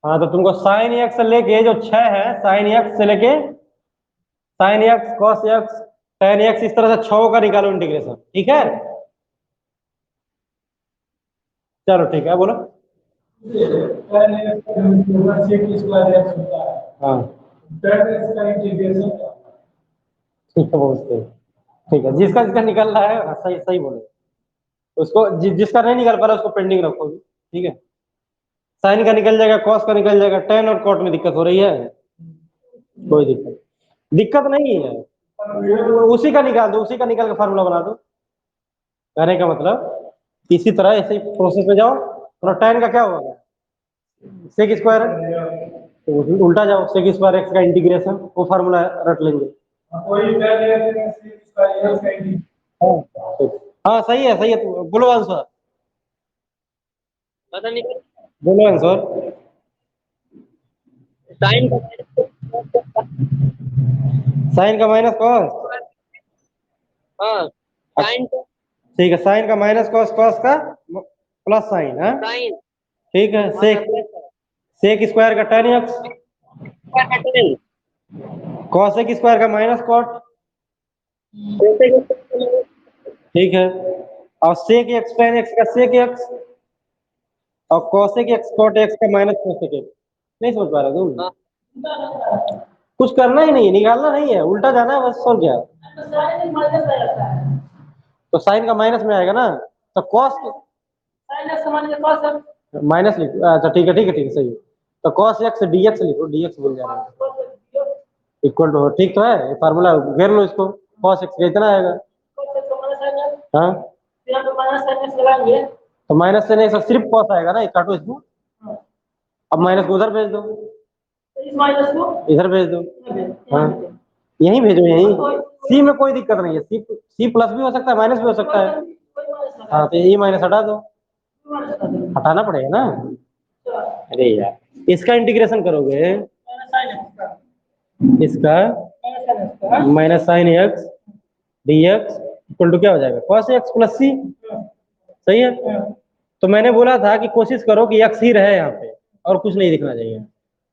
हाँ, तो तुमको साइन एक्स से लेके जो छह है, साइन एक्स से लेके sine x cos x ten x, इस तरह से छह का निकालो इंटीग्रेशन, ठीक है। चलो ठीक है, बोलो। हाँ, ठीक है, बहुत सही। ठीक है, जिसका जिसका निकल रहा है, हाँ, सही सही बोले। उसको जिसका नहीं निकल पा रहा उसको पेंडिंग रखोगे, ठीक है। साइन का निकल जाएगा, कॉस का निकल जाएगा, टेन और कॉट में दिक्कत हो रही है? कोई दिक्कत नहीं है, उसी का निकाल दो, उसी का निकाल के फार्मूला बना दो। कहने का मतलब इसी तरह ऐसे प्रोसेस में जाओ, और टेन का क्या होगा, सेक स्क्वायर है, तो उल्टा जाओ, सेक स्क्वायर एक्स का इंटीग्रेशन, वो फार्मूला रट लेंगे। हाँ सही है, तो बोलो आंसर, पता नहीं, बोलो आंसर। साइन साइन का माइनस कॉस, हाँ साइन, ठीक है, साइन का माइनस कॉस, कॉस का प्लस साइन है, साइन, ठीक है। सेक सेक स्क्वायर का टेन एक्स, कॉसेक स्क्वायर का माइनस कॉट, ठीक है। और सेक एक्स टेन एक्स का सेक एक्स, और कॉसेक एक्स कॉट एक्स का माइनस कॉसेक एक्स। नहीं समझ पा रहे तुम? कुछ करना ही नहीं है, निकालना नहीं है, उल्टा जाना है बस, और क्या। तो साइन का माइनस में आएगा ना, तो कॉस माइनस लिखो, अच्छा ठीक है, ठीक है, ठीक है, सही है। तो कॉस एक्स डीएक्स लिखो, डीएक्स बोल जा रहा है, इक्वल टू, ठीक तो है, ये फार्मूला घेर लो इसको, कॉस एक्स कितना आएगा, हाँ, तो माइनस से नहीं, सिर्फ कॉस आएगा ना, काटो इसको, अब माइनस को उधर भेज दो, इधर भेज दो, हाँ, यहीं भेजो, यहीं सी में कोई दिक्कत नहीं है, सी प्लस भी हो सकता है, माइनस भी हो सकता है, हाँ, तो ये माइनस हटा दो, हटाना पड़ेगा ना, अरे यार इसका इंटीग्रेशन करोगे, इसका minus sine x d x equal to क्या हो जाएगा, कॉस एक्स प्लस सी, सही है। तो मैंने बोला था कि कोशिश करो कि एक्स ही रहे यहाँ पे, और कुछ नहीं दिखना चाहिए,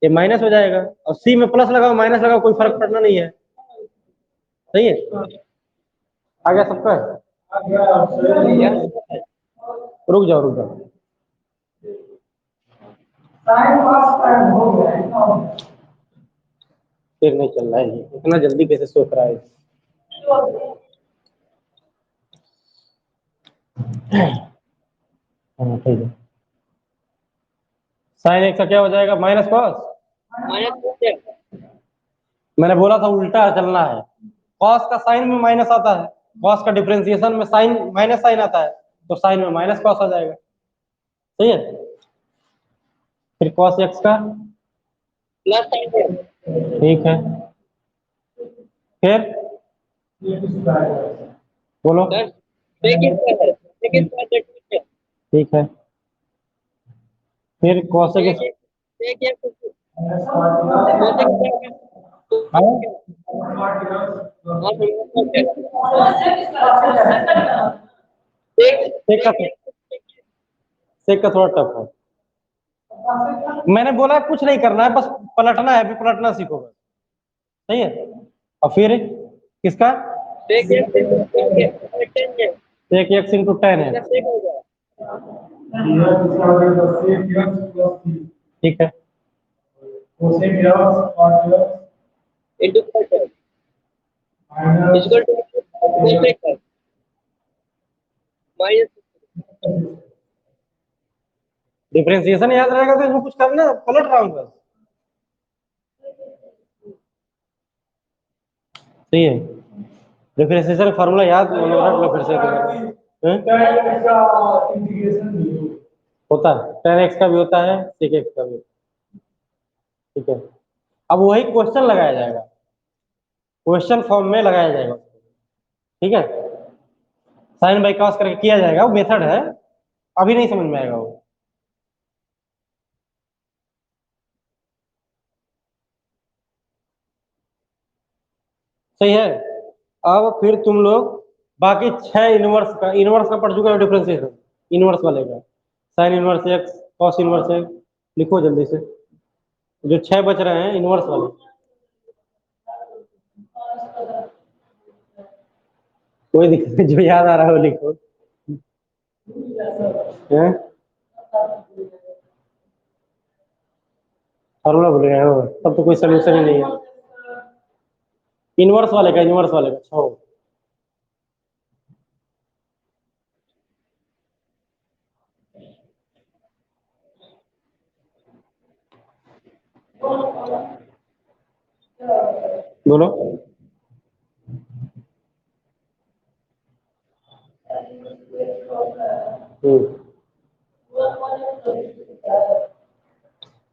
ये माइनस हो जाएगा, और सी में प्लस लगाओ माइनस लगाओ, कोई फर्क पड़ना नहीं है, सही है। आ गया सबका, रुक जाओ रुक जाओ, फिर नहीं चल रहा है, ये इतना जल्दी कैसे सोच रहा है। हाँ ठीक है, साइन एक्स का क्या हो जाएगा, माइनस कॉस, मैंने बोला था उल्टा चलना है, कॉस का साइन में माइनस आता है, कॉस का डिफरेंशिएशन में साइन माइनस साइन आता है, तो साइन में माइनस कॉस आ जाएगा, सही है। फिर कॉस एक्स का प्लस साइन, ठीक है, फिर बोलो, ठीक है, फिर कॉसेक, सेक का थोड़ा टफ है, मैंने बोला कुछ नहीं करना है, बस पलटना है, अभी पलटना सीखो बस, सही है। और फिर किसका, सेक एक्स इंटू टेन है, ठीक है, डिफरेंशिएशन याद रहेगा तो इसमें कुछ करना, पलट रहा हूँ बस, सही है। डिफरेंशिएशन फार्मूला याद रख लो फिर से होता है, टेन एक्स का भी होता है, सेक एक्स का भी होता है, ठीक है। अब वही क्वेश्चन लगाया जाएगा, क्वेश्चन फॉर्म में लगाया जाएगा, ठीक है, साइन बाई कॉस करके किया जाएगा, वो मेथड है, अभी नहीं समझ में आएगा वो, सही है। अब फिर तुम लोग बाकी 6 इनवर्स का पढ़ चुके हो, डिफरेंशिएशन इनवर्स वाले का, sine inverse x, cos inverse x, लिखो जल्दी से, जो 6 बच रहे हैं इनवर्स वाले, कोई दिक्कत नहीं, जो याद आ रहा है वो लिखो, हैं फार्मूला भूल गए हो, तब तो कोई सोल्यूशन ही नहीं है, इनवर्स वाले का 6, बोलो।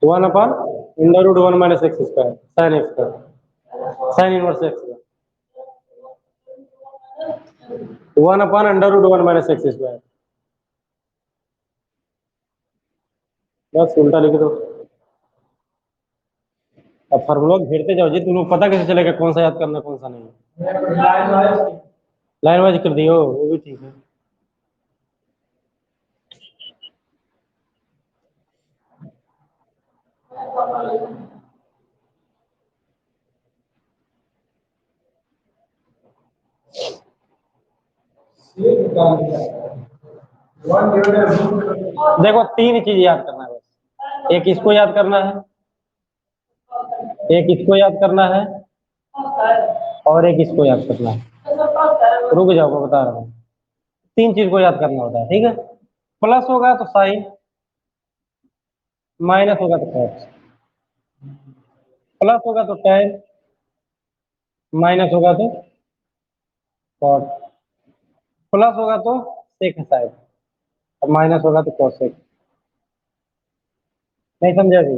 One upon under root one minus x square sine x का साइन इनवर्स एक्स का one upon under root one minus x square. बस उल्टा लिख दो। अब फॉर्मूला घेरते जाओ जी, तुम्हें पता कैसे चलेगा कौन सा याद करना कौन सा नहीं। लाइन वाइज कर दियो वो भी ठीक है। देखो तीन चीज याद करना है बस। एक इसको याद करना है, एक इसको याद करना है, और एक इसको याद करना है। रुक जाओ मैं बता रहा हूँ। तीन चीज को याद करना होता है, ठीक है। प्लस होगा तो साइन, माइनस होगा तो कॉस, प्लस होगा तो tan, माइनस होगा तो कॉट, प्लस होगा तो सेक साइड और माइनस होगा तो कोसेक। नहीं समझा जी?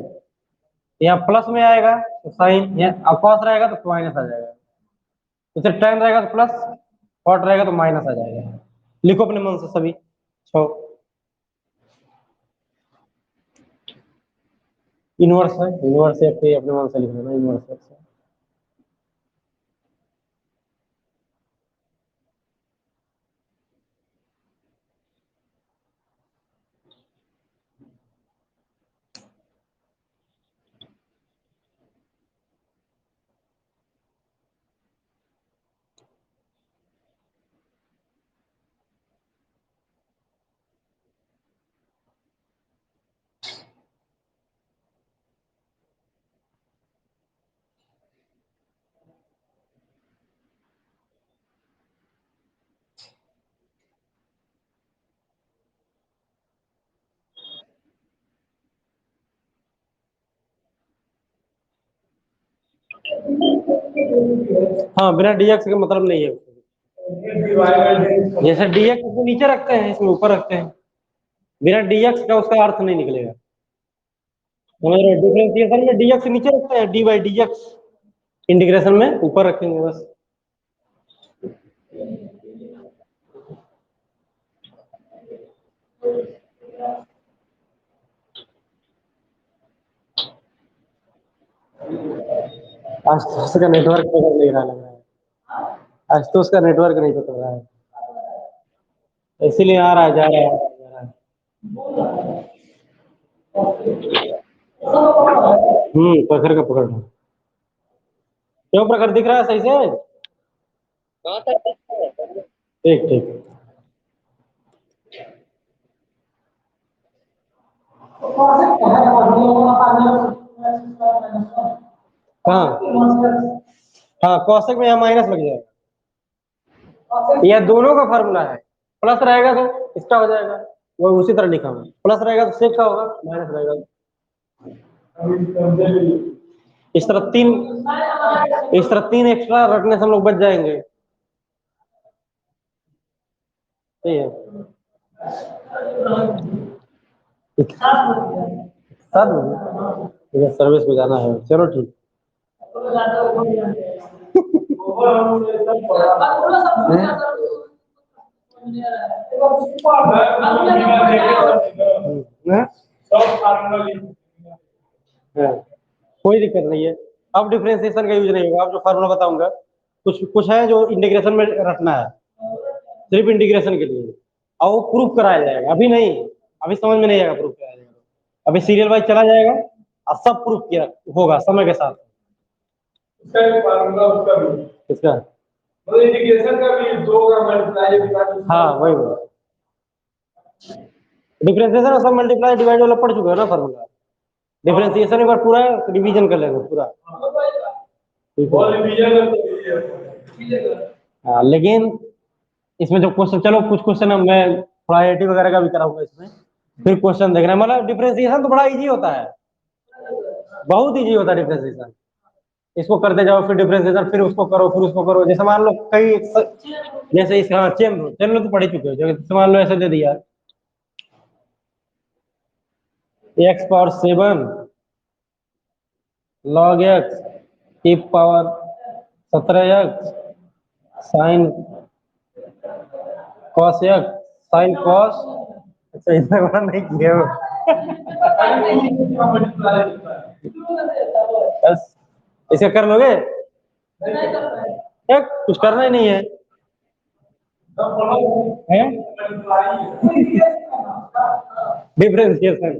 यहाँ प्लस में आएगा तो साइन, यहाँ कॉस रहेगा तो माइनस आ जाएगा, तो tan रहेगा तो प्लस, कॉट रहेगा तो माइनस आ जाएगा। लिखो अपने मन से सभी छो। इनवर्स है, इनवर्स है अपने मन से लिख लेना इनवर्स है। हाँ बिना डीएक्स का मतलब नहीं है। जैसे डीएक्स को नीचे रखते हैं इसमें ऊपर रखते हैं, बिना डीएक्स का उसका अर्थ नहीं निकलेगा। समझ रहे हो? डिफरेंशिएशन में डीएक्स नीचे रखते हैं, डी बाई डीएक्स इंटीग्रेशन में ऊपर रखेंगे बस। आज तो उसका नेटवर्क पकड़ नहीं रहा लग रहा है, आज तो उसका नेटवर्क नहीं पकड़ रहा है, इसीलिए आ रहा है जा रहा है जा रहा है। प्रखर का पकड़ रहा है। क्यों प्रखर दिख रहा है सही से? ठीक ठीक। हाँ हाँ कौशिक में यहाँ माइनस लग जाएगा। यह दोनों का फॉर्मूला है, प्लस रहेगा तो इसका हो जाएगा, वो उसी तरह लिखा हुआ, प्लस रहेगा तो सेक का होगा, माइनस रहेगा इस तरह तीन, इस तरह तीन एक्स्ट्रा रखने से हम लोग बच जाएंगे। सही है। सात बजे सर्विस को जाना है, चलो ठीक। कोई दिक्कत नहीं है। अब डिफरेंशिएशन का यूज नहीं होगा, अब जो फार्मूला बताऊंगा कुछ कुछ है जो इंटीग्रेशन में रखना है, सिर्फ इंटीग्रेशन के लिए, और वो प्रूफ कराया जाएगा। अभी नहीं, अभी समझ में नहीं आएगा प्रूफ कराया जाएगा, अभी सीरियल वाइज चला जाएगा और सब प्रूफ किया होगा समय के साथ। उसका भी फार्मूला, उसका भी किसका मतलब इंटीग्रेशन का भी दो का मल्टीप्लाई डिवाइड। हाँ वही डिफरेंशिएशन और सब मल्टीप्लाई डिवाइड वाला पढ़ चुके हो ना फार्मूला। डिफरेंशिएशन एक बार पूरा रिवीजन कर लेना पूरा। हाँ लेकिन इसमें जो क्वेश्चन, चलो कुछ क्वेश्चन मैं थोड़ा एटी वगैरह का भी कराऊंगा इसमें, फिर क्वेश्चन देखना। मतलब डिफरेंशिएशन तो बड़ा इजी होता है, बहुत इजी होता है डिफरेंशिएशन। इसको करते जाओ, फिर डिफरेंशिएशन, फिर उसको करो, फिर उसको करो। जैसे मान लो कई, जैसे इस, हाँ चेन रूल तो पढ़ ही चुके हो। जैसे मान लो ऐसे दे दिया एक्स पावर 7 log x की power 17x sine cos x sine cos. अच्छा इतना बड़ा नहीं किया हो। बस इसे कर लोगे? कुछ करना ही नहीं है, हैं? डिफरेंशिएशन।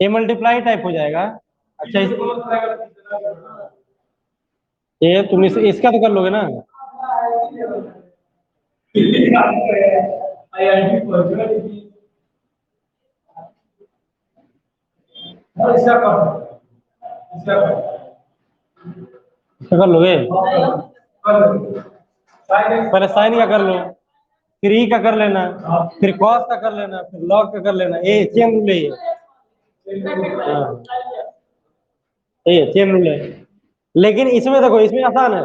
ये मल्टीप्लाई टाइप हो जाएगा। अच्छा ये तुम इसका तो कर लोगे ना? इसका कर लोगे? पहले साइन का कर लो, फिर ई का कर लेना, फिर कॉस का कर लेना, फिर लॉग का कर लेना। ये चेन रूल है ये। हाँ ये चेन रूल है। लेकिन इसमें देखो, इसमें आसान है।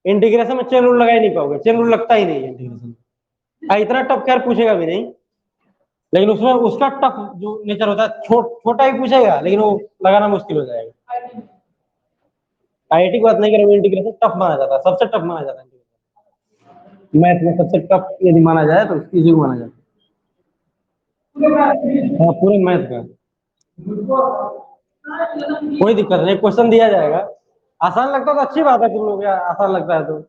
इंटीग्रेशन में चेन रूल लगा ही नहीं पाओगे, चेन रूल लगता ही नहीं है इंटीग्रेशन में। इतना टफ खैर पूछेगा भी नहीं, लेकिन उसमें उसका टफ जो नेचर होता है, छोटा ही पूछेगा, लेकिन वो लगाना मुश्किल हो जाएगा। आईआईटी की बात नहीं करें, इंटीग्रेशन टफ माना जाता है, सबसे टफ माना जाता है। मैथ में सबसे टफ यदि माना जाए तो इसी को माना जाता है। हाँ पूरे मैथ का कोई दिक्कत नहीं, क्वेश्चन दिया जाएगा। आसान लगता है तो अच्छी बात है, तुम लोग आसान लगता है तो।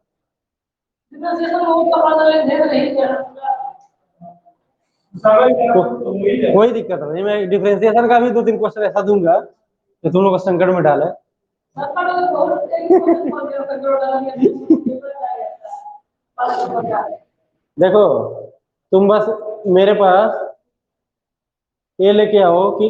कोई दिक्कत नहीं, मैं डिफरेंशिएशन का भी 2-3 क्वेश्चन ऐसा दूंगा कि तुम लोग को संकट में डाले। देखो तुम बस मेरे पास ये लेके आओ कि